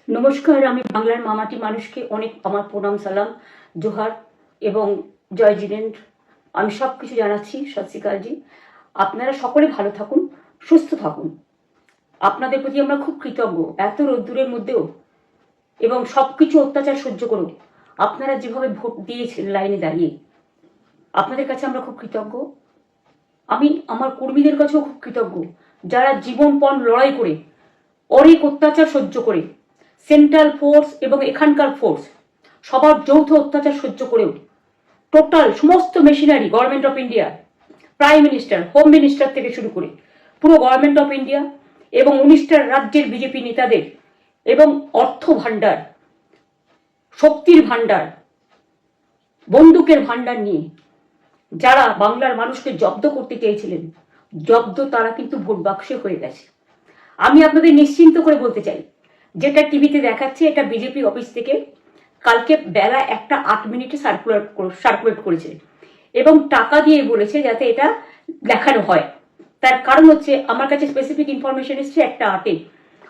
নমস্কার, আমি বাংলার মামাটি মানুষকে অনেক আমার প্রণাম, সালাম, জোহার এবং জয় জিনেন্দ্র। আমি সব কিছু জানাচ্ছি। সত শ্রী আকাল জি। আপনারা সকলে ভালো থাকুন, সুস্থ থাকুন। আপনাদের প্রতি আমরা খুব কৃতজ্ঞ। এত রোদ্দুরের মধ্যেও এবং সব কিছু অত্যাচার সহ্য করেও আপনারা যেভাবে ভোট দিয়েছেন লাইনে দাঁড়িয়ে, আপনাদের কাছে আমরা খুব কৃতজ্ঞ। আমি আমার কর্মীদের কাছেও খুব কৃতজ্ঞ, যারা জীবনপণ লড়াই করে অনেক অত্যাচার সহ্য করে সেন্ট্রাল ফোর্স এবং এখানকার ফোর্স সবার যৌথ অত্যাচার সহ্য করেও টোটাল সমস্ত machinery government of India, prime minister, home minister থেকে শুরু করে পুরো গভর্নমেন্ট অফ ইন্ডিয়া এবং 19টা রাজ্যের বিজেপি নেতাদের এবং অর্থ ভাণ্ডার, শক্তির ভাণ্ডার, বন্দুকের ভাণ্ডার নিয়ে যারা বাংলার মানুষকে জব্দ করতে চেয়েছিলেন, জব্দ তারা কিন্তু ভোট বাক্সে হয়ে গেছে। আমি আপনাদের নিশ্চিন্ত করে বলতে চাই, যেটা টিভিতে দেখাচ্ছে এটা বিজেপি অফিস থেকে কালকে বেলা 1:08 সার্কুলেট করেছে এবং টাকা দিয়ে বলেছে যাতে এটা দেখানো হয়। তার কারণ হচ্ছে আমার কাছে স্পেসিফিক ইনফরমেশন এসছে 1:08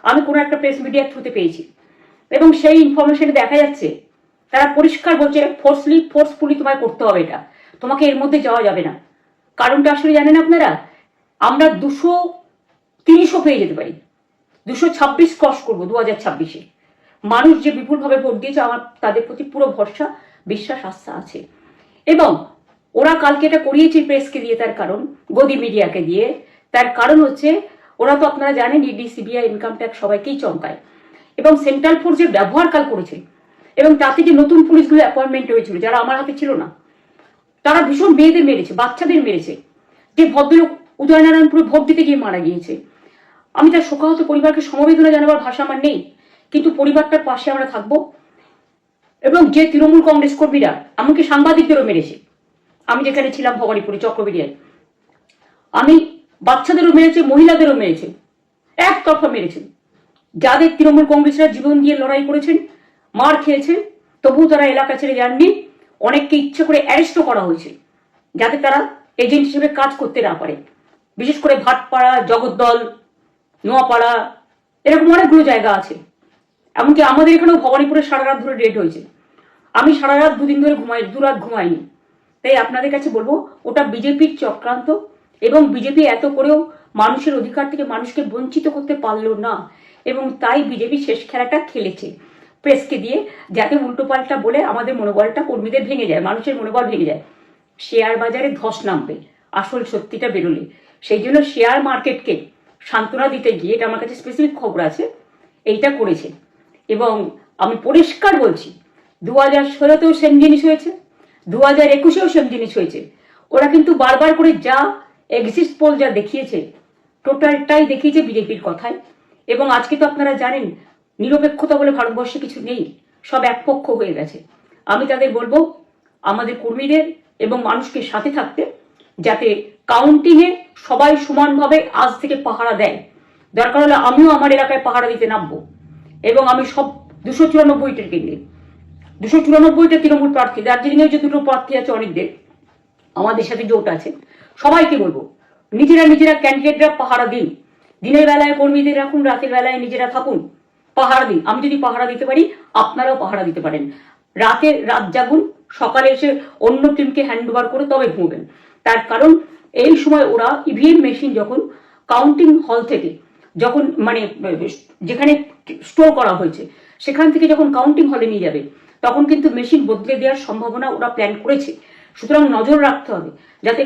আমি কোনো একটা প্রেস মিডিয়ার থ্রুতে পেয়েছি এবং সেই ইনফরমেশনে দেখা যাচ্ছে তারা পরিষ্কার বলছে ফোর্সফুলি তোমায় করতে হবে, এটা তোমাকে এর মধ্যে যাওয়া যাবে না। কারণটা আসলে জানেন আপনারা, আমরা 230ও পেয়ে যেতে পারি, 226 ক্রস করবো 2026-এ। মানুষ যে বিপুলভাবে ভোট দিয়েছে, আমার তাদের প্রতি পুরো ভরসা, বিশ্বাস, আস্থা আছে। এবং ওরা কালকে এটা করিয়েছে প্রেসকে দিয়ে, তার কারণ গদি মিডিয়াকে দিয়ে। তার কারণ হচ্ছে ওরা তো আপনারা জানেন ইডি, সিবিআই, ইনকাম ট্যাক্স সবাইকেই চমকায় এবং সেন্ট্রাল ফোর্সের ব্যবহার কাল করেছে এবং তাতে যে নতুন পুলিশগুলো অ্যাপয়েন্টমেন্ট হয়েছিল যারা আমার হাতে ছিল না, তারা ভীষণ মেয়েদের মেরেছে, বাচ্চাদের মেরেছে। যে ভদ্রলোক উদয়নারায়ণপুরে ভোট দিতে গিয়ে মারা গিয়েছে, আমি তার শোকাহত পরিবারকে সমবেদনা জানাবার ভাষা আমার নেই, কিন্তু পরিবারটার পাশে আমরা থাকবো। এবং যে তৃণমূল কংগ্রেস কর্মীরা এমনকি সাংবাদিকদেরও মেরেছে, আমি যেখানে ছিলাম ভবানীপুরে চক্রবেড়িয়ায়, আমি বাচ্চাদেরও মেরেছে, মহিলাদেরও মেরেছে, একতরফা মেরেছে। যাদের তৃণমূল কংগ্রেসরা জীবন দিয়ে লড়াই করেছেন, মার খেয়েছেন, তবুও তারা এলাকা ছেড়ে যাননি। অনেককে ইচ্ছে করে অ্যারেস্টও করা হয়েছে যাতে তারা এজেন্ট হিসেবে কাজ করতে না পারে। বিশেষ করে ভাটপাড়া, জগদ্দল, নোয়াপাড়া, এরকম অনেকগুলো জায়গা আছে। এমনকি আমাদের এখানেও ভবানীপুরে সারা রাত ধরে রেড হয়েছে। আমি সারা রাত 2 দিন ধরে দু রাত ঘুমাইনি। তাই আপনাদের কাছে বলবো, ওটা বিজেপির চক্রান্ত এবং বিজেপি এত করেও মানুষের অধিকার থেকে মানুষকে বঞ্চিত করতে পারলো না এবং তাই বিজেপি শেষ খেলাটা খেলেছে প্রেসকে দিয়ে, যাতে উল্টোপাল্টা বলে আমাদের মনোবলটা কর্মীদের ভেঙে যায়, মানুষের মনোবল ভেঙে যায়, শেয়ার বাজারে ধস নামবে আসল সত্যিটা বেরোলে। সেই জন্য শেয়ার মার্কেটকে সান্ত্বনা দিতে গিয়ে, এটা আমার কাছে স্পেসিফিক খবর আছে, এইটা করেছে। এবং আমি পরিষ্কার বলছি, 2016তেও সেম জিনিস হয়েছে, 2021এও সেম জিনিস হয়েছে। ওরা কিন্তু বারবার করে যা এক্সিট পোল যা দেখিয়েছে, টোটালটাই দেখিয়েছে বিজেপির কথায়। এবং আজকে তো আপনারা জানেন নিরপেক্ষতা বলে ভারতবর্ষে কিছু নেই, সব একপক্ষ হয়ে গেছে। আমি তাদের বলবো আমাদের কর্মীদের এবং মানুষকে সাথে থাকতে, যাতে কাউন্টিংয়ে সবাই সমানভাবে আজ থেকে পাহারা দেয়। দরকার হলে আমিও আমার এলাকায় পাহারা দিতে নামবো এবং আমি সব 294টা কেন্দ্রে, 294টা তৃণমূল প্রার্থী, দার্জিলিংয়ে যে 2টো প্রার্থী আছে অনেকদের, আমাদের সাথে জোট আছে, সবাইকে বলবো নিজেরা ক্যান্ডিডেটরা পাহারা দিন। দিনের বেলায় কর্মীদের রাখুন, রাতের বেলায় নিজেরা থাকুন, পাহারা দিন। আমি যদি পাহারা দিতে পারি, আপনারাও পাহারা দিতে পারেন। রাত জাগুন, সকালে এসে অন্য টিমকে হ্যান্ড ওভার করে তবে ঘুমবেন। তার কারণ এই সময় ওরা ইভিএম মেশিন যখন কাউন্টিং হল থেকে, যখন মানে যেখানে স্টোর করা হয়েছে সেখান থেকে যখন কাউন্টিং হলে নিয়ে যাবে, তখন কিন্তু মেশিন বদলে দেওয়ার সম্ভাবনা ওরা প্ল্যান করেছে। সুতরাং নজর রাখতে হবে যাতে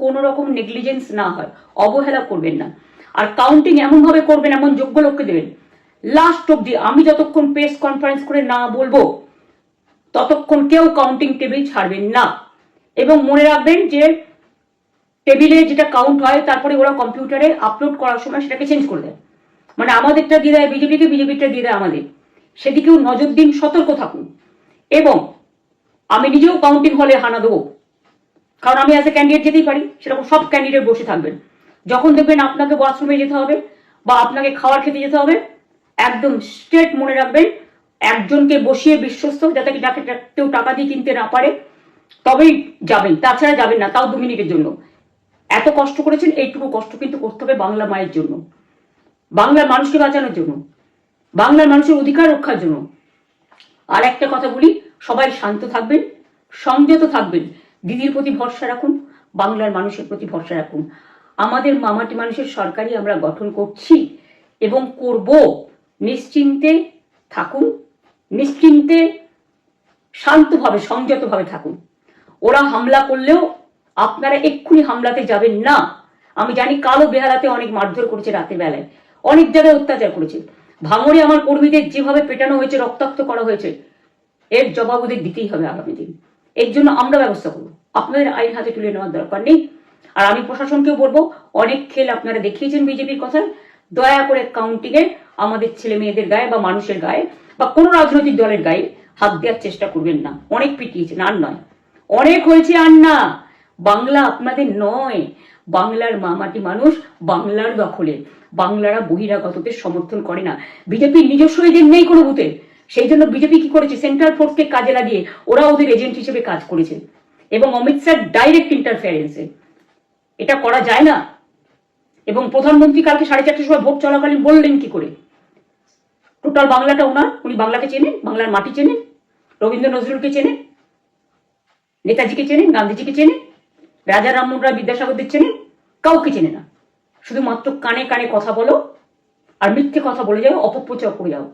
কোনো রকম নেগলিজেন্স না হয়, অবহেলা করবেন না। আর কাউন্টিং এমনভাবে করবেন, এমন যোগ্য লোককে দেবেন লাস্ট অব্দি। আমি যতক্ষণ প্রেস কনফারেন্স করে না বলবো ততক্ষণ কেউ কাউন্টিং টেবিল ছাড়বেন না। এবং মনে রাখবেন যে টেবিলে যেটা কাউন্ট হয় তারপরে ওরা কম্পিউটারে আপলোড করার সময় সেটাকে চেঞ্জ করে দেয়, মানে আমাদেরটা দিয়ে দেয় বিজেপিকে, বিজেপিটা দিয়ে দেয় আমাদের। সেদিকেও নজর দিন, সতর্ক থাকুন। এবং আমি নিজেও কাউন্টিং হলে হানা দেবো, কারণ আমি অ্যাজ এ ক্যান্ডিডেট যেতেই পারি, সেরকম সব ক্যান্ডিডেট বসে থাকবেন। যখন দেখবেন আপনাকে ওয়াশরুমে যেতে হবে বা আপনাকে খাবার খেতে যেতে হবে, একদম স্ট্রেট মনে রাখবেন একজনকে বসিয়ে বিশ্বস্ত, যাতে যাকে কেউ টাকা দিয়ে কিনতে না পারে, তবেই যাবেন, তাছাড়া যাবেন না, তাও 2 মিনিটের জন্য। এত কষ্ট করেছেন, এইটুকু কষ্ট কিন্তু করতে হবে বাংলা মায়ের জন্য, বাংলার মানুষকে বাঁচানোর জন্য। বাংলার মানুষের অধিকার রক্ষার জন্য। আর একটা কথা বলি, সবাই শান্ত থাকবেন, সংযত থাকবেন, দিদির প্রতি ভরসা রাখুন, বাংলার মানুষের প্রতি ভরসা রাখুন। আমাদের মামাটি মানুষের সরকারই আমরা গঠন করছি এবং করব। নিশ্চিন্তে থাকুন, নিশ্চিন্তে শান্তভাবে সংযতভাবে থাকুন। ওরা হামলা করলেও আপনারা এক্ষুনি হামলাতে যাবেন না। আমি জানি কালো বেহালাতে অনেক মারধর করেছে, রাতের বেলায় অনেক জায়গায় অত্যাচার করেছে। ভাঙড়ে আমার কর্মীদের যেভাবে পেটানো হয়েছে, রক্তাক্ত করা হয়েছে, এর জবাব ওদের দিতেই হবে আগামী দিন। এর জন্য আমরা ব্যবস্থা করবো, আপনাদের আইন হাতে তুলে নেওয়ার দরকার নেই। আর আমি প্রশাসনকেও বলবো, অনেক খেল আপনারা দেখিয়েছেন বিজেপির কথায়, দয়া করে কাউন্টিংয়ে আমাদের ছেলে মেয়েদের গায়ে বা মানুষের গায়ে বা কোনো রাজনৈতিক দলের গায়ে হাত দেওয়ার চেষ্টা করবেন না। অনেক পিটিয়েছেন, আর নয়, অনেক হয়েছে, আর না। বাংলা আপনাদের নয়, বাংলার মামাটি মানুষ বাংলার দখলে। বাংলারা বহিরাগতদের সমর্থন করে না। বিজেপির নিজস্ব এজেন্ট নেই কোনো বুথে, সেই জন্য বিজেপি কি করেছে, সেন্ট্রাল ফোর্সকে কাজে লাগিয়ে ওরা ওদের এজেন্ট হিসেবে কাজ করেছে এবং অমিত শাহ ডাইরেক্ট ইন্টারফেয়ারেন্সে। এটা করা যায় না। এবং প্রধানমন্ত্রী কালকে 4:30টার সময় ভোট চলাকালীন বললেন কি করে, টোটাল বাংলাটা ওনার, উনি বাংলাকে চেনেন, বাংলার মাটি চেনেন, রবীন্দ্র নজরুলকে চেনেন, নেতাজিকে চেনেন, গান্ধীজিকে চেনেন, রাজা রামমোহন রায় বিদ্যাসাগরদের চেনেন, কাউকে চেনে না। শুধুমাত্র কানে কানে কথা বলো আর মিথ্যে কথা বলে যাও, অপপ্রচার করে যাও।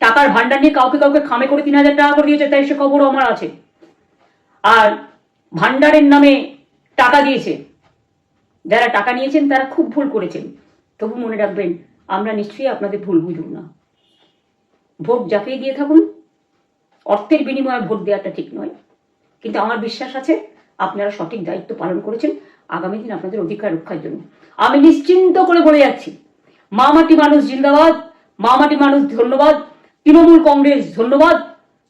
টাকার ভান্ডার নিয়ে কাউকে কাউকে খামে করে 3,000 টাকা করে দিয়েছে, তাই সে খবরও আমার আছে। আর ভান্ডারের নামে টাকা দিয়েছে, যারা টাকা নিয়েছেন তারা খুব ভুল করেছেন। তবু মনে রাখবেন, আমরা নিশ্চয়ই আপনাদের ভুল বুঝব না। ভোট জাপিয়ে দিয়ে থাকুন, অর্থের বিনিময়ে ভোট দেওয়াটা ঠিক নয়, কিন্তু আমার বিশ্বাস আছে আপনারা সঠিক দায়িত্ব পালন করেছেন আগামী দিন আপনাদের অধিকার রক্ষার জন্য। আমি নিশ্চিন্ত করে বলে যাচ্ছি, মামাটি মানুষ জিন্দাবাদ, মামাটি মানুষ ধন্যবাদ, তৃণমূল কংগ্রেস ধন্যবাদ,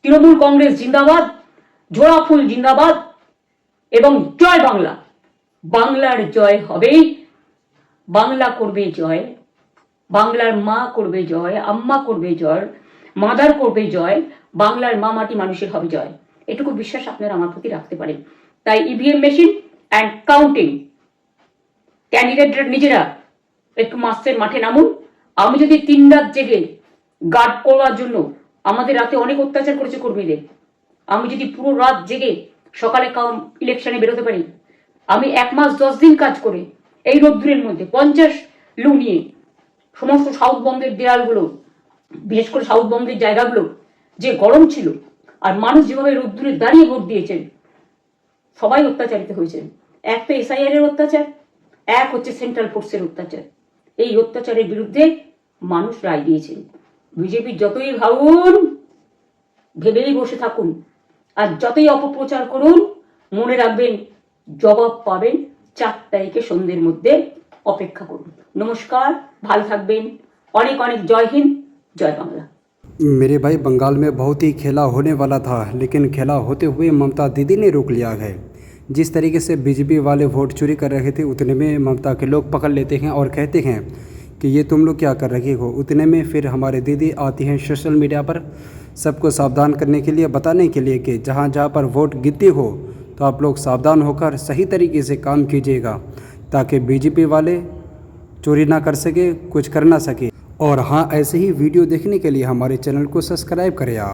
তৃণমূল কংগ্রেস জিন্দাবাদ, ঝোড়া ফুল জিন্দাবাদ এবং জয় বাংলা। বাংলার জয় হবেই, বাংলা করবে জয়, বাংলার মা করবে জয়, আম্মা করবে জয়, মাদার করবে জয়, বাংলার মামাটি মানুষের হবে জয়। এটুকু বিশ্বাস আপনারা আমার প্রতি রাখতে পারেন। তাই ইভিএম মেশিন অ্যান্ড কাউন্টিং, ক্যান্ডিডেটরা নিজেরা একটু মাঠে নামুন। আমি যদি 3 রাত জেগে গার্ড করার জন্য, আমাদের রাতে অনেক অত্যাচার করেছে কর্মীদের, আমি যদি পুরো রাত জেগে সকালে ইলেকশনে বেরোতে পারি, আমি 1 মাস 10 দিন কাজ করে এই রোদ্দুরের মধ্যে 50 লু নিয়ে সমস্ত সাউথবঙ্গের দেয়ালগুলো, বিশেষ করে সাউথবঙ্গের জায়গাগুলো যে গরম ছিল, আর মানুষ যেভাবে রোদ্দুরে দাঁড়িয়ে ভোট দিয়েছেন, সবাই অত্যাচারিত হয়েছেন। এক তো এসআইআর এর অত্যাচার, এক হচ্ছে সেন্ট্রাল ফোর্সের অত্যাচার। এই অত্যাচারের বিরুদ্ধে মানুষ রায় দিয়েছেন। বিজেপি যতই ভাবুন, ভেবেই বসে থাকুন, আর যতই অপপ্রচার করুন, মনে রাখবেন জবাব পাবেন 4 তারিখে সন্ধ্যের মধ্যে। অপেক্ষা করুন। নমস্কার, ভালো থাকবেন, অনেক অনেক জয় হিন্দ, জয় বাংলা। मेरे भाई, बंगाल में बहुत ही खेला होने वाला था, लेकिन खेला होते हुए ममता दीदी ने रोक लिया है। जिस तरीके से बीजेपी वाले वोट चोरी कर रहे थे, उतने में ममता के लोग पकड़ लेते हैं और कहते हैं कि ये तुम लोग क्या कर रहे हो। उतने में फिर हमारे दीदी आती हैं सोशल मीडिया पर सबको सावधान करने के लिए, बताने के लिए कि जहाँ जहाँ पर वोट गिनती हो तो आप लोग सावधान होकर सही तरीके से काम कीजिएगा, ताकि बीजेपी वाले चोरी ना कर सके, कुछ कर ना सके। और हाँ, ऐसे ही वीडियो देखने के लिए हमारे चैनल को सब्सक्राइब करें आप।